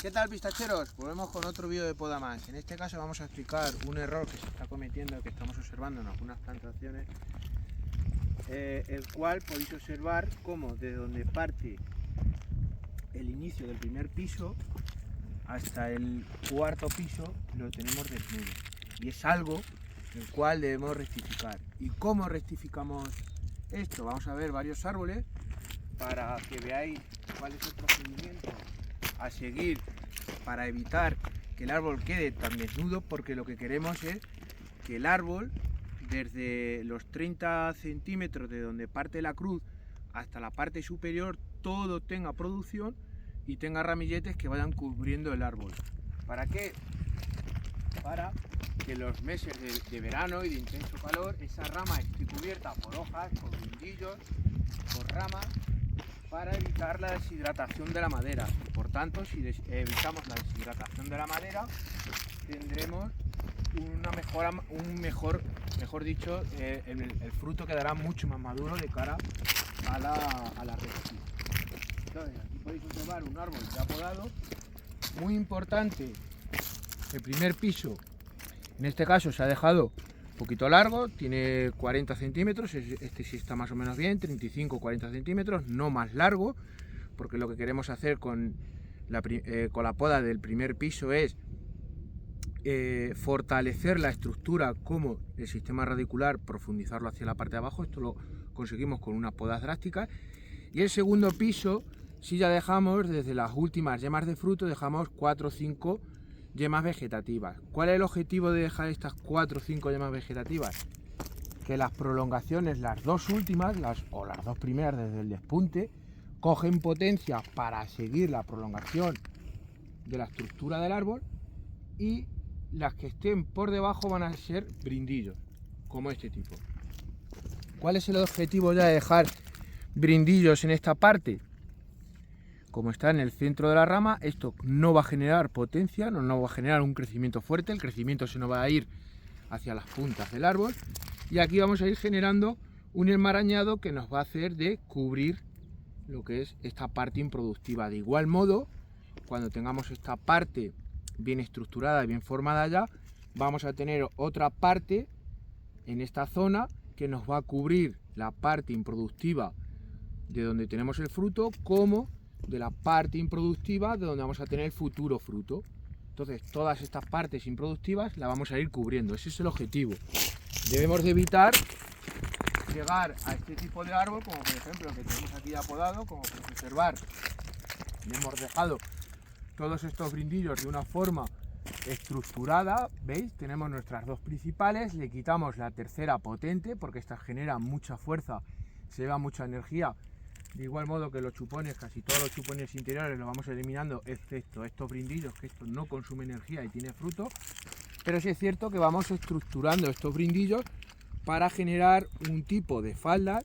¿Qué tal, pistacheros? Volvemos con otro vídeo de poda más. En este caso vamos a explicar un error que se está cometiendo, que estamos observando en algunas plantaciones, el cual podéis observar cómo de donde parte el inicio del primer piso hasta el cuarto piso lo tenemos desnudo. Y es algo el cual debemos rectificar. ¿Y cómo rectificamos esto? Vamos a ver varios árboles para que veáis cuál es el procedimiento a seguir para evitar que el árbol quede tan desnudo, porque lo que queremos es que el árbol, desde los 30 centímetros de donde parte la cruz hasta la parte superior, todo tenga producción y tenga ramilletes que vayan cubriendo el árbol. ¿Para qué? Para que los meses de verano y de intenso calor esa rama esté cubierta por hojas, por brindillos, por ramas, para evitar la deshidratación de la madera. Por tanto, si evitamos la deshidratación de la madera, tendremos una mejora, mejor dicho, el fruto quedará mucho más maduro de cara a la recogida. Entonces, aquí podéis observar un árbol ya podado. Muy importante, el primer piso, en este caso se ha dejado un poquito largo, tiene 40 centímetros, este sí está más o menos bien, 35-40 centímetros, no más largo, porque lo que queremos hacer con la poda del primer piso es fortalecer la estructura como el sistema radicular, profundizarlo hacia la parte de abajo. Esto lo conseguimos con unas podas drásticas. Y el segundo piso, si ya dejamos desde las últimas yemas de fruto, dejamos 4 o 5 yemas vegetativas. ¿Cuál es el objetivo de dejar estas 4 o 5 yemas vegetativas? Que las prolongaciones, las dos últimas, o las dos primeras desde el despunte, cogen potencia para seguir la prolongación de la estructura del árbol, y las que estén por debajo van a ser brindillos, como este tipo. ¿Cuál es el objetivo ya de dejar brindillos en esta parte? Como está en el centro de la rama, esto no va a generar potencia, no va a generar un crecimiento fuerte, el crecimiento se nos va a ir hacia las puntas del árbol, y aquí vamos a ir generando un enmarañado que nos va a hacer de cubrir lo que es esta parte improductiva. De igual modo, cuando tengamos esta parte bien estructurada y bien formada ya, vamos a tener otra parte en esta zona que nos va a cubrir la parte improductiva de donde tenemos el fruto, como de la parte improductiva de donde vamos a tener el futuro fruto. Entonces, todas estas partes improductivas las vamos a ir cubriendo. Ese es el objetivo. Debemos de evitar llegar a este tipo de árbol, como por ejemplo el que tenemos aquí apodado. Como podéis observar, hemos dejado todos estos brindillos de una forma estructurada. ¿Veis? Tenemos nuestras dos principales, le quitamos la tercera potente porque esta genera mucha fuerza, se lleva mucha energía. De igual modo que los chupones, casi todos los chupones interiores los vamos eliminando, excepto estos brindillos, que esto no consume energía y tiene fruto. Pero sí es cierto que vamos estructurando estos brindillos para generar un tipo de falda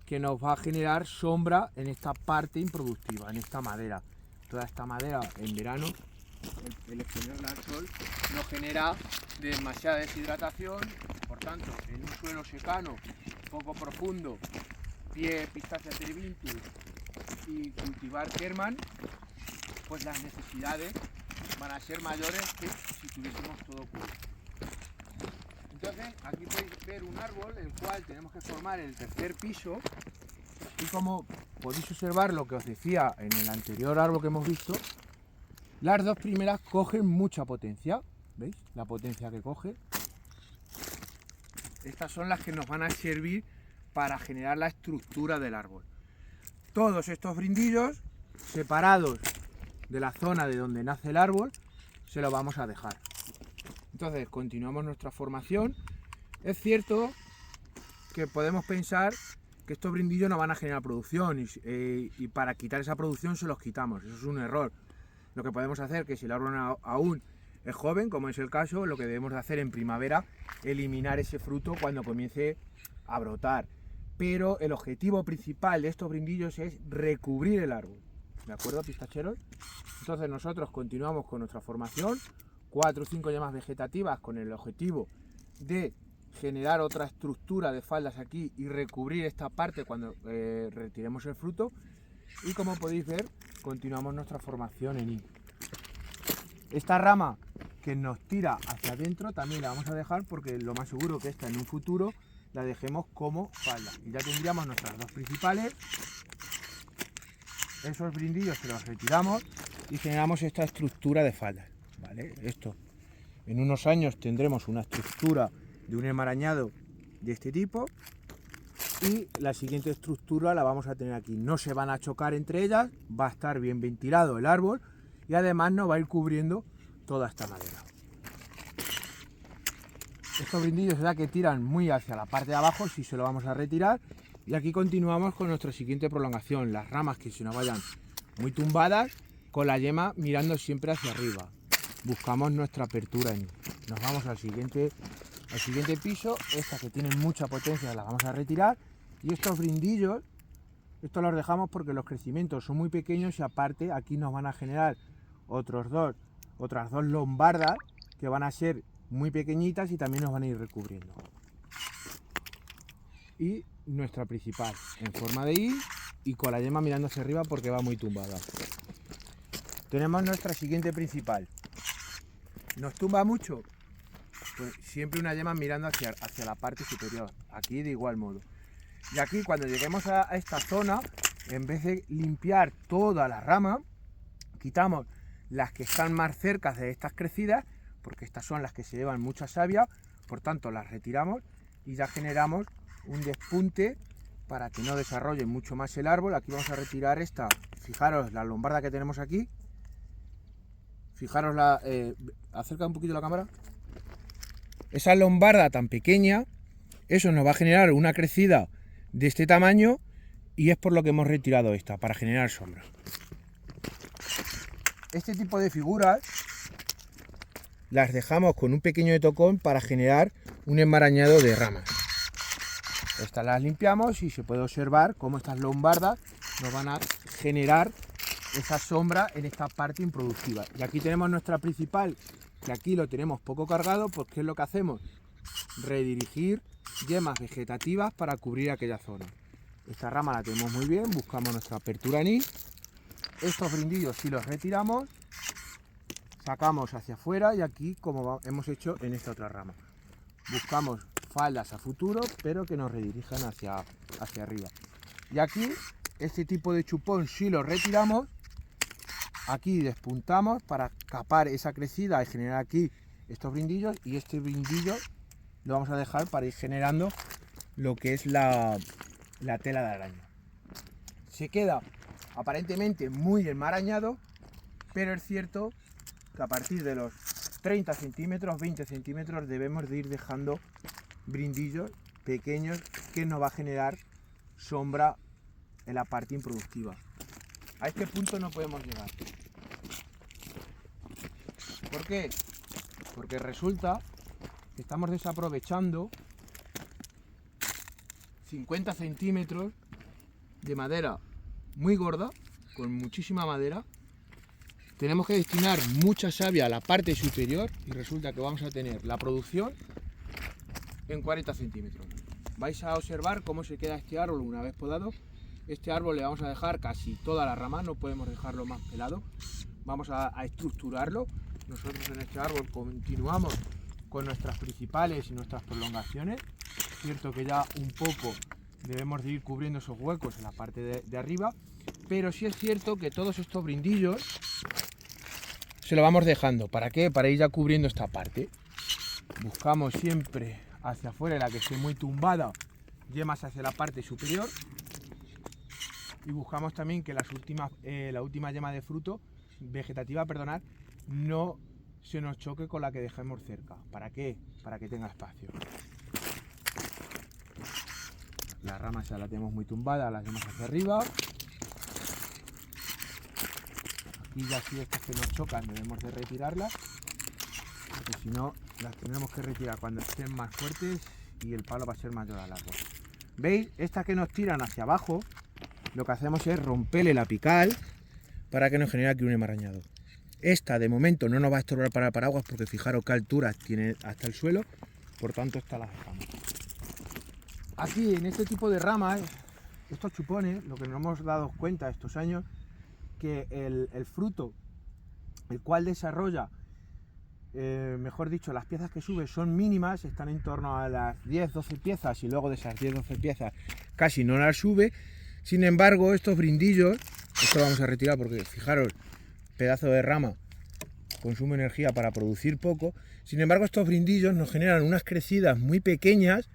que nos va a generar sombra en esta parte improductiva, en esta madera. Toda esta madera en verano, el exponerla al sol no genera demasiada deshidratación. Por tanto, en un suelo secano, poco profundo, pie Pistacia terebinthus y cultivar Kerman, pues las necesidades van a ser mayores que si tuviésemos todo cubierto. Entonces, aquí podéis ver un árbol el cual tenemos que formar el tercer piso, y como podéis observar lo que os decía en el anterior árbol que hemos visto, las dos primeras cogen mucha potencia. ¿Veis? La potencia que coge. Estas son las que nos van a servir para generar la estructura del árbol. Todos estos brindillos separados de la zona de donde nace el árbol se los vamos a dejar. Entonces continuamos nuestra formación. Es cierto que podemos pensar que estos brindillos no van a generar producción y para quitar esa producción se los quitamos. Eso es un error. Lo que podemos hacer, que si el árbol aún es joven, como es el caso, lo que debemos de hacer en primavera, eliminar ese fruto cuando comience a brotar. Pero el objetivo principal de estos brindillos es recubrir el árbol. ¿De acuerdo, pistacheros? Entonces nosotros continuamos con nuestra formación, 4 o 5 yemas vegetativas con el objetivo de generar otra estructura de faldas aquí y recubrir esta parte cuando retiremos el fruto. Y como podéis ver, continuamos nuestra formación en I. Esta rama que nos tira hacia adentro también la vamos a dejar porque lo más seguro que esta en un futuro la dejemos como falda. Y ya tendríamos nuestras dos principales. Esos brindillos se los retiramos y generamos esta estructura de falda, ¿vale? Esto, en unos años tendremos una estructura de un enmarañado de este tipo y la siguiente estructura la vamos a tener aquí. No se van a chocar entre ellas, va a estar bien ventilado el árbol y además nos va a ir cubriendo toda esta madera. Estos brindillos es verdad que tiran muy hacia la parte de abajo, si se lo vamos a retirar. Y aquí continuamos con nuestra siguiente prolongación, las ramas que se nos vayan muy tumbadas, con la yema mirando siempre hacia arriba. Buscamos nuestra apertura en. Nos vamos al siguiente piso, estas que tienen mucha potencia las vamos a retirar. Y estos brindillos, estos los dejamos porque los crecimientos son muy pequeños y aparte aquí nos van a generar otras dos lombardas que van a ser muy pequeñitas y también nos van a ir recubriendo. Y nuestra principal en forma de I y con la yema mirando hacia arriba porque va muy tumbada. Tenemos nuestra siguiente principal. ¿Nos tumba mucho? Pues siempre una yema mirando hacia la parte superior. Aquí de igual modo. Y aquí cuando lleguemos a esta zona, en vez de limpiar toda la rama, quitamos las que están más cerca de estas crecidas, porque estas son las que se llevan mucha savia, por tanto las retiramos y ya generamos un despunte para que no desarrolle mucho más el árbol. Aquí vamos a retirar esta, fijaros la lombarda que tenemos aquí, fijaros acerca un poquito la cámara, esa lombarda tan pequeña, eso nos va a generar una crecida de este tamaño y es por lo que hemos retirado esta, para generar sombra. Este tipo de figuras las dejamos con un pequeño tocón para generar un enmarañado de ramas. Estas las limpiamos y se puede observar cómo estas lombardas nos van a generar esa sombra en esta parte improductiva. Y aquí tenemos nuestra principal, que aquí lo tenemos poco cargado, pues ¿qué es lo que hacemos? Redirigir yemas vegetativas para cubrir aquella zona. Esta rama la tenemos muy bien, buscamos nuestra apertura en I. Estos brindillos si los retiramos, sacamos hacia afuera y aquí como hemos hecho en esta otra rama. Buscamos faldas a futuro, pero que nos redirijan hacia arriba. Y aquí, este tipo de chupón, si lo retiramos, aquí despuntamos para capar esa crecida y generar aquí estos brindillos. Y este brindillo lo vamos a dejar para ir generando lo que es la tela de araña. Se queda aparentemente muy enmarañado, pero es cierto que a partir de los 30 centímetros, 20 centímetros debemos de ir dejando brindillos pequeños que nos va a generar sombra en la parte improductiva. A este punto no podemos llegar. ¿Por qué? Porque resulta que estamos desaprovechando 50 centímetros de madera muy gorda, con muchísima madera. Tenemos que destinar mucha savia a la parte superior y resulta que vamos a tener la producción en 40 centímetros. Vais a observar cómo se queda este árbol una vez podado. Este árbol le vamos a dejar casi toda la rama, no podemos dejarlo más pelado. Vamos a estructurarlo. Nosotros en este árbol continuamos con nuestras principales y nuestras prolongaciones. Es cierto que ya un poco debemos de ir cubriendo esos huecos en la parte de arriba, pero sí es cierto que todos estos brindillos se lo vamos dejando. ¿Para qué? Para ir ya cubriendo esta parte. Buscamos siempre hacia afuera la que esté muy tumbada, yemas hacia la parte superior. Y buscamos también que la última yema de fruto, vegetativa, perdonad, no se nos choque con la que dejemos cerca. ¿Para qué? Para que tenga espacio. La rama ya la tenemos muy tumbada, las yemas hacia arriba. Aquí ya si estas que nos chocan debemos de retirarlas, porque si no las tenemos que retirar cuando estén más fuertes y el palo va a ser mayor al árbol. ¿Veis? Estas que nos tiran hacia abajo, lo que hacemos es romperle la apical para que nos genere aquí un enmarañado. Esta de momento no nos va a estorbar para el paraguas porque fijaros qué altura tiene hasta el suelo, por tanto esta la dejamos. Aquí en este tipo de ramas, estos chupones, lo que nos hemos dado cuenta estos años, que el fruto, el cual desarrolla mejor dicho, las piezas que sube son mínimas, están en torno a las 10-12 piezas y luego de esas 10-12 piezas casi no las sube. Sin embargo, estos brindillos, esto lo vamos a retirar porque fijaros, pedazo de rama, consume energía para producir poco. Sin embargo, estos brindillos nos generan unas crecidas muy pequeñas,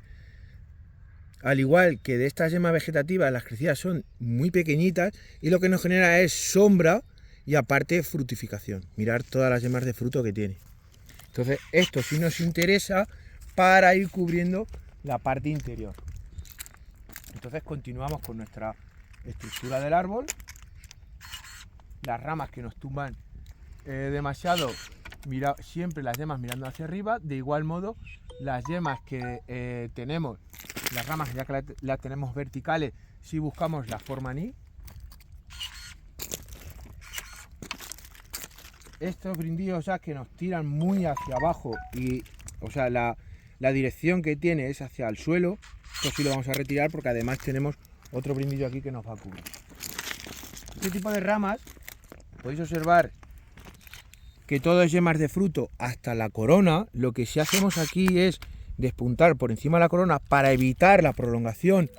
al igual que de estas yemas vegetativas, las crecidas son muy pequeñitas y lo que nos genera es sombra y aparte frutificación. Mirad todas las yemas de fruto que tiene. Entonces esto sí nos interesa para ir cubriendo la parte interior. Entonces continuamos con nuestra estructura del árbol. Las ramas que nos tumban demasiado, siempre las yemas mirando hacia arriba. De igual modo, las yemas que tenemos, las ramas ya que las tenemos verticales, si buscamos la forma ni. Estos brindillos ya que nos tiran muy hacia abajo y, o sea, la dirección que tiene es hacia el suelo, esto sí lo vamos a retirar porque además tenemos otro brindillo aquí que nos va a cubrir. Este tipo de ramas, podéis observar que todo es yemas de fruto hasta la corona. Lo que sí hacemos aquí es despuntar por encima de la corona para evitar la prolongación,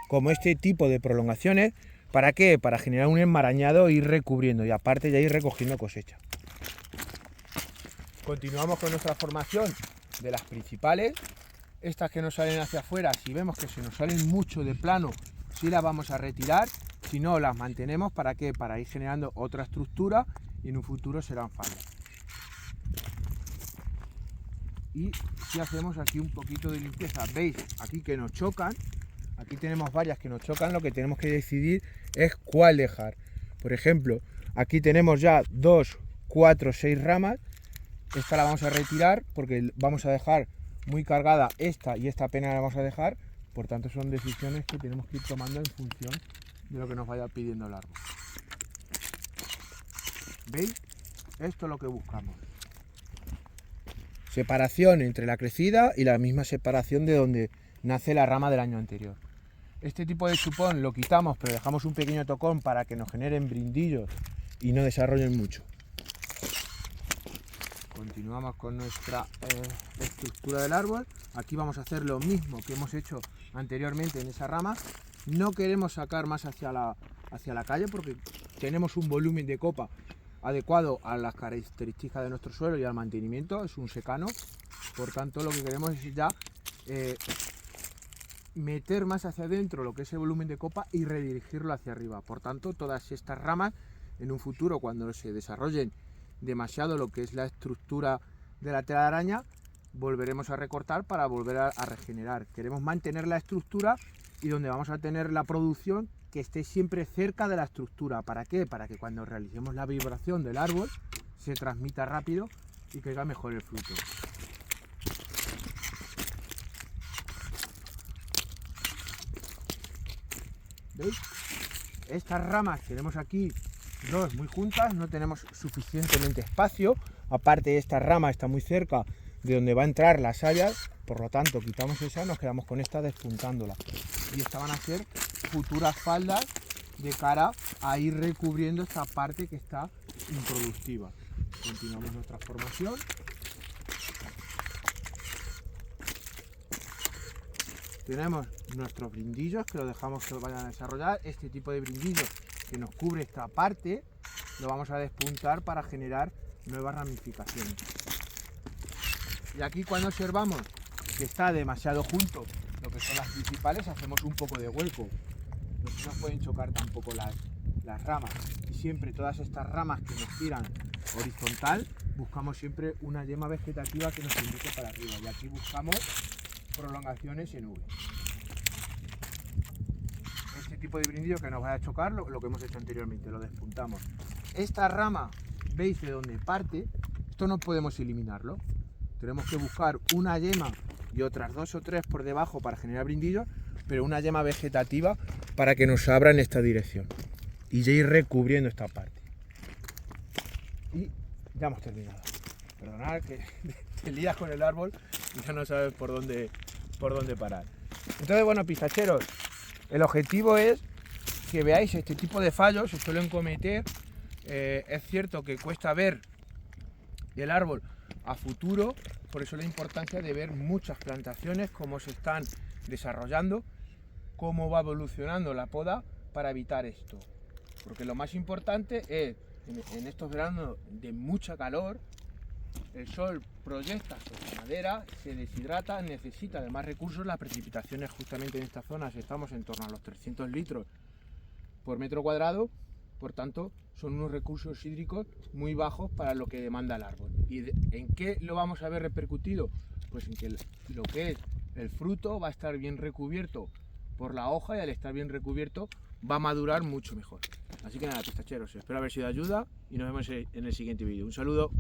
como este tipo de prolongaciones. ¿Para qué? Para generar un enmarañado e ir recubriendo y aparte ya ir recogiendo cosecha. Continuamos con nuestra formación de las principales. Estas que nos salen hacia afuera, si vemos que se nos salen mucho de plano, sí las vamos a retirar. Si no, las mantenemos. ¿Para qué? Para ir generando otra estructura y en un futuro serán faldas. Y si hacemos aquí un poquito de limpieza, veis aquí que nos chocan. Aquí tenemos varias que nos chocan. Lo que tenemos que decidir es cuál dejar. Por ejemplo, aquí tenemos ya 2, 4, 6 ramas. Esta la vamos a retirar porque vamos a dejar muy cargada esta y esta apenas la vamos a dejar. Por tanto, son decisiones que tenemos que ir tomando en función de lo que nos vaya pidiendo el árbol. ¿Veis? Esto es lo que buscamos. Separación entre la crecida y la misma separación de donde nace la rama del año anterior. Este tipo de chupón lo quitamos, pero dejamos un pequeño tocón para que nos generen brindillos y no desarrollen mucho. Continuamos con nuestra estructura del árbol. Aquí vamos a hacer lo mismo que hemos hecho anteriormente en esa rama. No queremos sacar más hacia la calle porque tenemos un volumen de copa adecuado a las características de nuestro suelo y al mantenimiento. Es un secano, por tanto lo que queremos es ya meter más hacia adentro lo que es el volumen de copa y redirigirlo hacia arriba. Por tanto, todas estas ramas en un futuro, cuando se desarrollen demasiado lo que es la estructura de la tela de araña, volveremos a recortar para volver a regenerar. Queremos mantener la estructura y donde vamos a tener la producción que esté siempre cerca de la estructura. ¿Para qué? Para que cuando realicemos la vibración del árbol se transmita rápido y caiga mejor el fruto. ¿Veis? Estas ramas tenemos aquí dos muy juntas, no tenemos suficientemente espacio. Aparte, esta rama está muy cerca de donde va a entrar las hayas, por lo tanto quitamos esa, nos quedamos con esta despuntándola. Y esta van a ser futuras faldas de cara a ir recubriendo esta parte que está improductiva. Continuamos nuestra formación. Tenemos nuestros brindillos que lo dejamos que vayan a desarrollar. Este tipo de brindillos que nos cubre esta parte lo vamos a despuntar para generar nuevas ramificaciones. Y aquí, cuando observamos que está demasiado junto lo que son las principales, hacemos un poco de hueco. No se nos pueden chocar tampoco las ramas. Y siempre todas estas ramas que nos tiran horizontal, buscamos siempre una yema vegetativa que nos indique para arriba. Y aquí buscamos prolongaciones en V. Este tipo de brindillo que nos vaya a chocar, lo que hemos hecho anteriormente, lo despuntamos. Esta rama, veis de dónde parte, esto no podemos eliminarlo. Tenemos que buscar una yema y otras 2 o 3 por debajo para generar brindillos, pero una yema vegetativa para que nos abra en esta dirección y ya ir recubriendo esta parte. Y ya hemos terminado. Perdonad que te lías con el árbol y ya no sabes por dónde parar. Entonces, bueno, pistacheros, el objetivo es que veáis este tipo de fallos, se suelen cometer. Es cierto que cuesta ver el árbol a futuro. Por eso la importancia de ver muchas plantaciones, cómo se están desarrollando, cómo va evolucionando la poda para evitar esto. Porque lo más importante es, en estos veranos de mucha calor, el sol proyecta sobre la madera, se deshidrata, necesita de más recursos. Las precipitaciones justamente en estas zonas estamos en torno a los 300 litros por metro cuadrado, por tanto son unos recursos hídricos muy bajos para lo que demanda el árbol. ¿Y en qué lo vamos a ver repercutido? Pues en que lo que es el fruto va a estar bien recubierto por la hoja y al estar bien recubierto va a madurar mucho mejor. Así que nada, pistacheros, espero haber sido de ayuda y nos vemos en el siguiente vídeo. Un saludo.